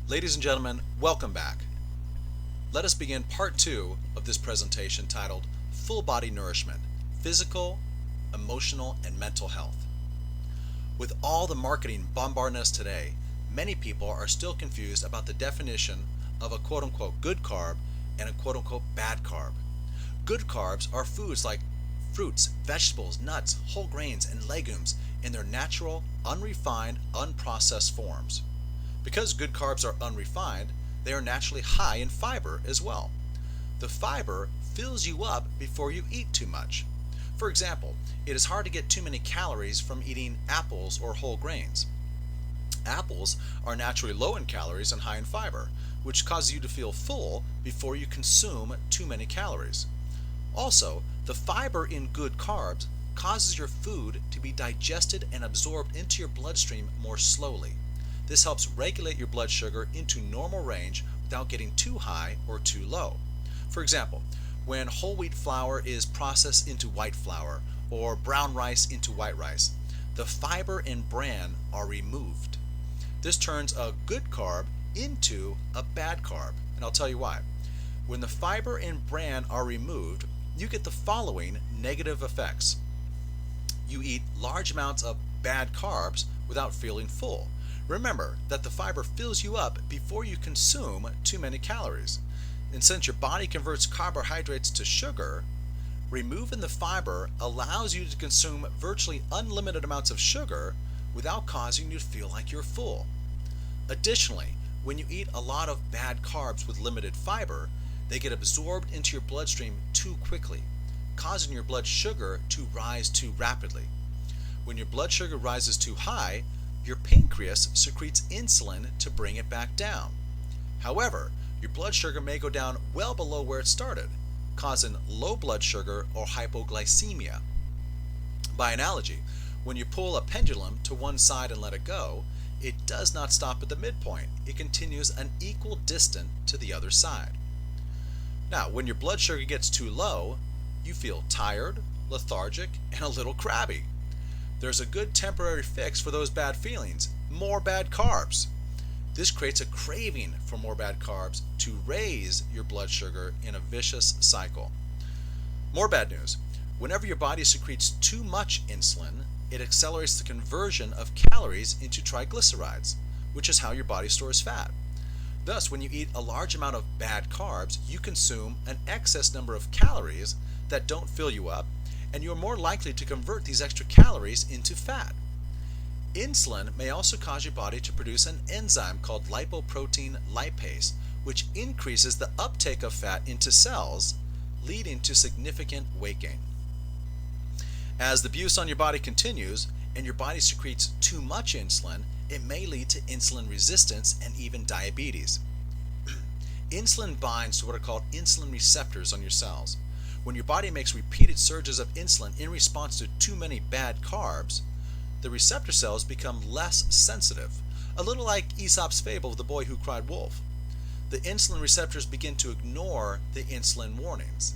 Ladies and gentlemen, welcome back. Let us begin part 2 of this presentation titled Full Body Nourishment, Physical, Emotional, and Mental Health. With all the marketing bombarding us today, many people are still confused about the definition of a quote-unquote good carb and a quote-unquote bad carb. Good carbs are foods like fruits, vegetables, nuts, whole grains, and legumes in their natural, unrefined, unprocessed forms. Because good carbs are unrefined, they are naturally high in fiber as well. The fiber fills you up before you eat too much. For example, it is hard to get too many calories from eating apples or whole grains. Apples are naturally low in calories and high in fiber, which causes you to feel full before you consume too many calories. Also, the fiber in good carbs causes your food to be digested and absorbed into your bloodstream more slowly. This helps regulate your blood sugar into normal range without getting too high or too low. For example, when whole wheat flour is processed into white flour or brown rice into white rice, the fiber and bran are removed. This turns a good carb into a bad carb, and I'll tell you why. When the fiber and bran are removed, you get the following negative effects. You eat large amounts of bad carbs without feeling full. Remember that the fiber fills you up before you consume too many calories. And since your body converts carbohydrates to sugar, removing the fiber allows you to consume virtually unlimited amounts of sugar without causing you to feel like you're full. Additionally, when you eat a lot of bad carbs with limited fiber, they get absorbed into your bloodstream too quickly, causing your blood sugar to rise too rapidly. When your blood sugar rises too high, your pancreas secretes insulin to bring it back down. However, your blood sugar may go down well below where it started, causing low blood sugar or hypoglycemia. By analogy, when you pull a pendulum to one side and let it go, it does not stop at the midpoint. It continues an equal distance to the other side. Now, when your blood sugar gets too low, you feel tired, lethargic, and a little crabby. There's a good temporary fix for those bad feelings: more bad carbs. This creates a craving for more bad carbs to raise your blood sugar in a vicious cycle. More bad news. Whenever your body secretes too much insulin, it accelerates the conversion of calories into triglycerides, which is how your body stores fat. Thus, when you eat a large amount of bad carbs, you consume an excess number of calories that don't fill you up, and you are more likely to convert these extra calories into fat. Insulin may also cause your body to produce an enzyme called lipoprotein lipase, which increases the uptake of fat into cells, leading to significant weight gain. As the abuse on your body continues and your body secretes too much insulin, it may lead to insulin resistance and even diabetes. Insulin binds to what are called insulin receptors on your cells. When your body makes repeated surges of insulin in response to too many bad carbs, the receptor cells become less sensitive, a little like Aesop's fable of the boy who cried wolf. The insulin receptors begin to ignore the insulin warnings.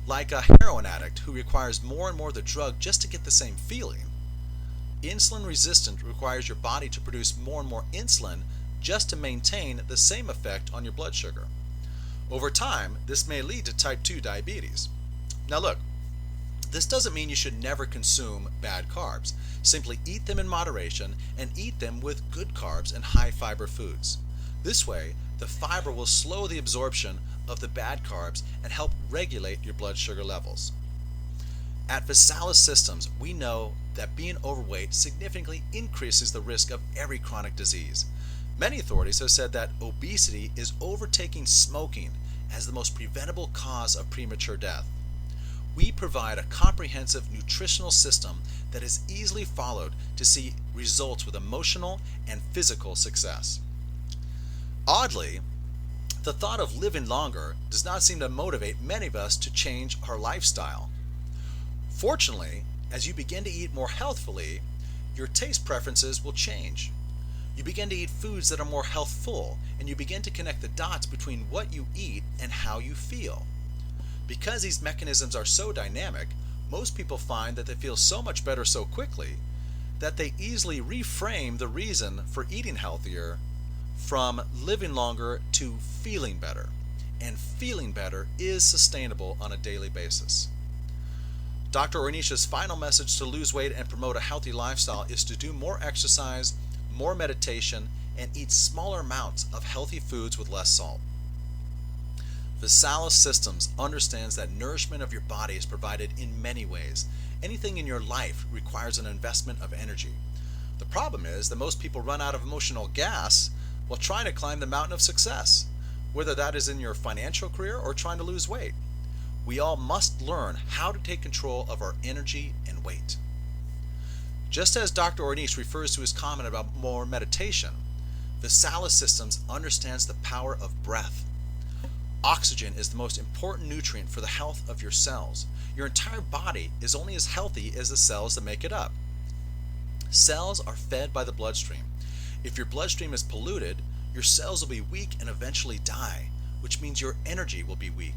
Like a heroin addict who requires more and more of the drug just to get the same feeling, insulin resistance requires your body to produce more and more insulin just to maintain the same effect on your blood sugar. Over time, this may lead to type 2 diabetes. Now look, this doesn't mean you should never consume bad carbs. Simply eat them in moderation and eat them with good carbs and high fiber foods. This way, the fiber will slow the absorption of the bad carbs and help regulate your blood sugar levels. At Visalis Systems, we know that being overweight significantly increases the risk of every chronic disease. Many authorities have said that obesity is overtaking smoking as the most preventable cause of premature death. We provide a comprehensive nutritional system that is easily followed to see results with emotional and physical success. Oddly, the thought of living longer does not seem to motivate many of us to change our lifestyle. Fortunately, as you begin to eat more healthfully, your taste preferences will change. You begin to eat foods that are more healthful, and you begin to connect the dots between what you eat and how you feel. Because these mechanisms are so dynamic, most people find that they feel so much better so quickly that they easily reframe the reason for eating healthier from living longer to feeling better. And feeling better is sustainable on a daily basis. Dr. Ornish's final message to lose weight and promote a healthy lifestyle is to do more exercise, more meditation, and eat smaller amounts of healthy foods with less salt. Visalis Systems understands that nourishment of your body is provided in many ways. Anything in your life requires an investment of energy. The problem is that most people run out of emotional gas while trying to climb the mountain of success, whether that is in your financial career or trying to lose weight. We all must learn how to take control of our energy and weight. Just as Dr. Ornish refers to his comment about more meditation, Visalis Systems understands the power of breath. Oxygen is the most important nutrient for the health of your cells. Your entire body is only as healthy as the cells that make it up. Cells are fed by the bloodstream. If your bloodstream is polluted, your cells will be weak and eventually die, which means your energy will be weak.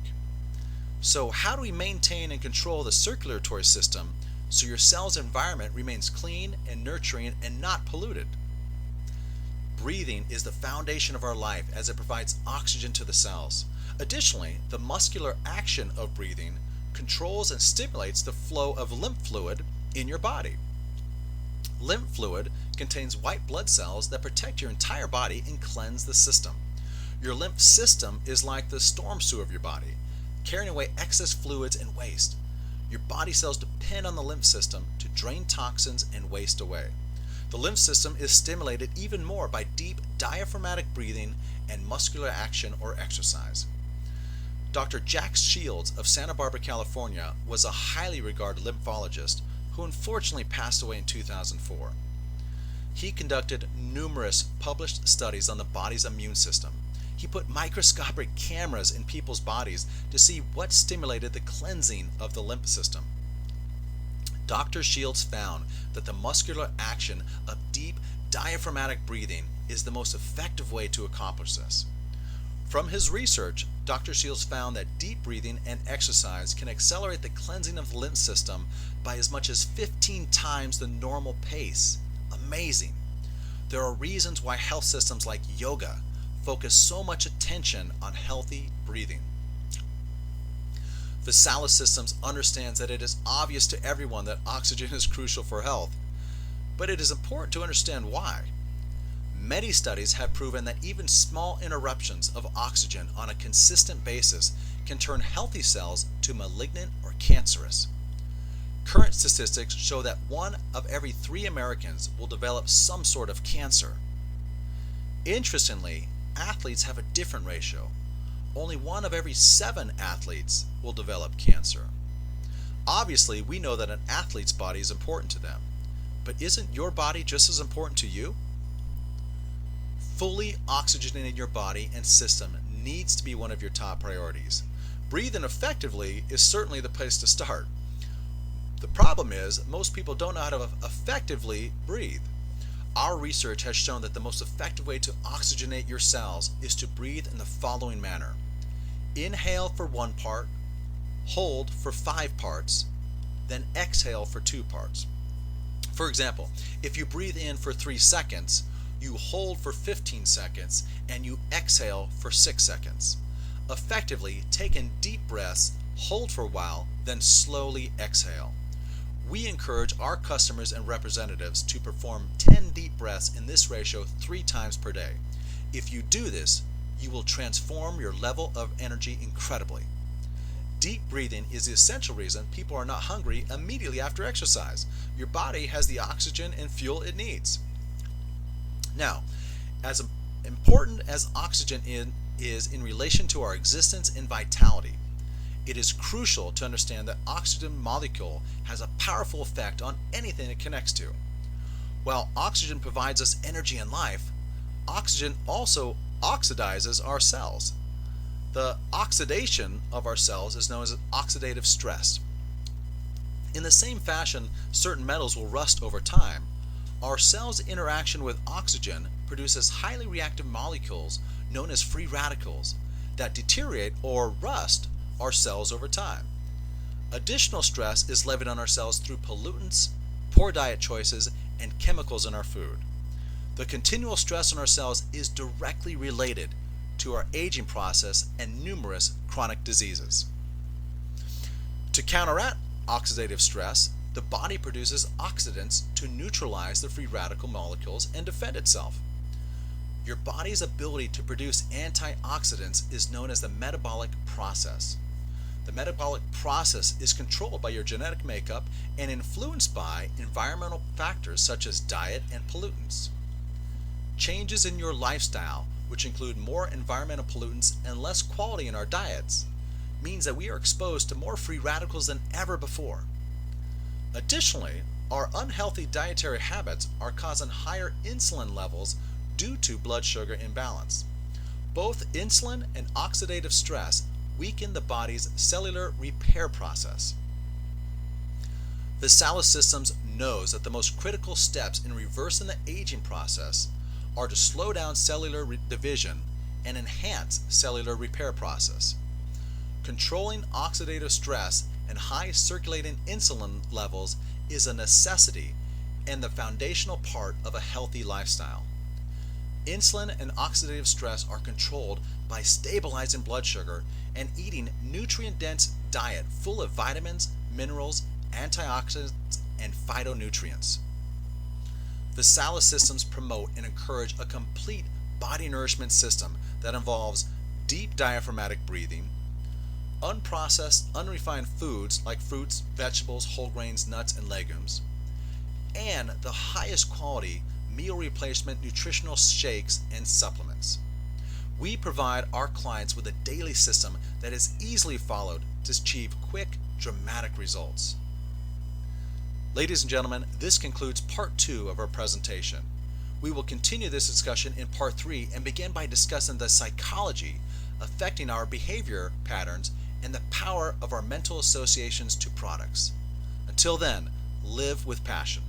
So how do we maintain and control the circulatory system so your cell's environment remains clean and nurturing and not polluted? Breathing is the foundation of our life as it provides oxygen to the cells. Additionally, the muscular action of breathing controls and stimulates the flow of lymph fluid in your body. Lymph fluid contains white blood cells that protect your entire body and cleanse the system. Your lymph system is like the storm sewer of your body, carrying away excess fluids and waste. Your body cells depend on the lymph system to drain toxins and waste away. The lymph system is stimulated even more by deep diaphragmatic breathing and muscular action or exercise. Dr. Jack Shields of Santa Barbara, California was a highly regarded lymphologist who unfortunately passed away in 2004. He conducted numerous published studies on the body's immune system. He put microscopic cameras in people's bodies to see what stimulated the cleansing of the lymph system. Dr. Shields found that the muscular action of deep diaphragmatic breathing is the most effective way to accomplish this. From his research, Dr. Shields found that deep breathing and exercise can accelerate the cleansing of the lymph system by as much as 15 times the normal pace. Amazing! There are reasons why health systems like yoga focus so much attention on healthy breathing. Visalis Systems understands that it is obvious to everyone that oxygen is crucial for health, but it is important to understand why. Many studies have proven that even small interruptions of oxygen on a consistent basis can turn healthy cells to malignant or cancerous. Current statistics show that 1 of every 3 Americans will develop some sort of cancer. Interestingly, athletes have a different ratio. Only 1 of every 7 athletes will develop cancer. Obviously, we know that an athlete's body is important to them, but isn't your body just as important to you? Fully oxygenating your body and system needs to be one of your top priorities. Breathing effectively is certainly the place to start. The problem is most people don't know how to effectively breathe. Our research has shown that the most effective way to oxygenate your cells is to breathe in the following manner. Inhale for 1 part, hold for 5 parts, then exhale for 2 parts. For example, if you breathe in for 3 seconds, you hold for 15 seconds, and you exhale for 6 seconds. Effectively, take in deep breaths, hold for a while, then slowly exhale. We encourage our customers and representatives to perform 10 deep breaths in this ratio 3 times per day. If you do this, you will transform your level of energy incredibly. Deep breathing is the essential reason people are not hungry immediately after exercise. Your body has the oxygen and fuel it needs. Now, as important as oxygen is in relation to our existence and vitality, it is crucial to understand that oxygen molecule has a powerful effect on anything it connects to. While oxygen provides us energy and life, oxygen also oxidizes our cells. The oxidation of our cells is known as oxidative stress. In the same fashion certain metals will rust over time, our cells' interaction with oxygen produces highly reactive molecules known as free radicals that deteriorate or rust our cells over time. Additional stress is levied on our cells through pollutants, poor diet choices, and chemicals in our food. The continual stress on our cells is directly related to our aging process and numerous chronic diseases. To counteract oxidative stress, the body produces oxidants to neutralize the free radical molecules and defend itself. Your body's ability to produce antioxidants is known as the metabolic process. The metabolic process is controlled by your genetic makeup and influenced by environmental factors such as diet and pollutants. Changes in your lifestyle, which include more environmental pollutants and less quality in our diets, means that we are exposed to more free radicals than ever before. Additionally, our unhealthy dietary habits are causing higher insulin levels due to blood sugar imbalance. Both insulin and oxidative stress weaken the body's cellular repair process. Viscera Systems knows that the most critical steps in reversing the aging process are to slow down cellular division and enhance cellular repair process. Controlling oxidative stress and high circulating insulin levels is a necessity and the foundational part of a healthy lifestyle. Insulin and oxidative stress are controlled by stabilizing blood sugar and eating nutrient-dense diet full of vitamins, minerals, antioxidants, and phytonutrients. Viscera Systems promote and encourage a complete body nourishment system that involves deep diaphragmatic breathing, unprocessed, unrefined foods like fruits, vegetables, whole grains, nuts, and legumes, and the highest quality meal replacement nutritional shakes and supplements. We provide our clients with a daily system that is easily followed to achieve quick, dramatic results. Ladies and gentlemen, this concludes part 2 of our presentation. We will continue this discussion in part 3 and begin by discussing the psychology affecting our behavior patterns and the power of our mental associations to products. Until then, live with passion.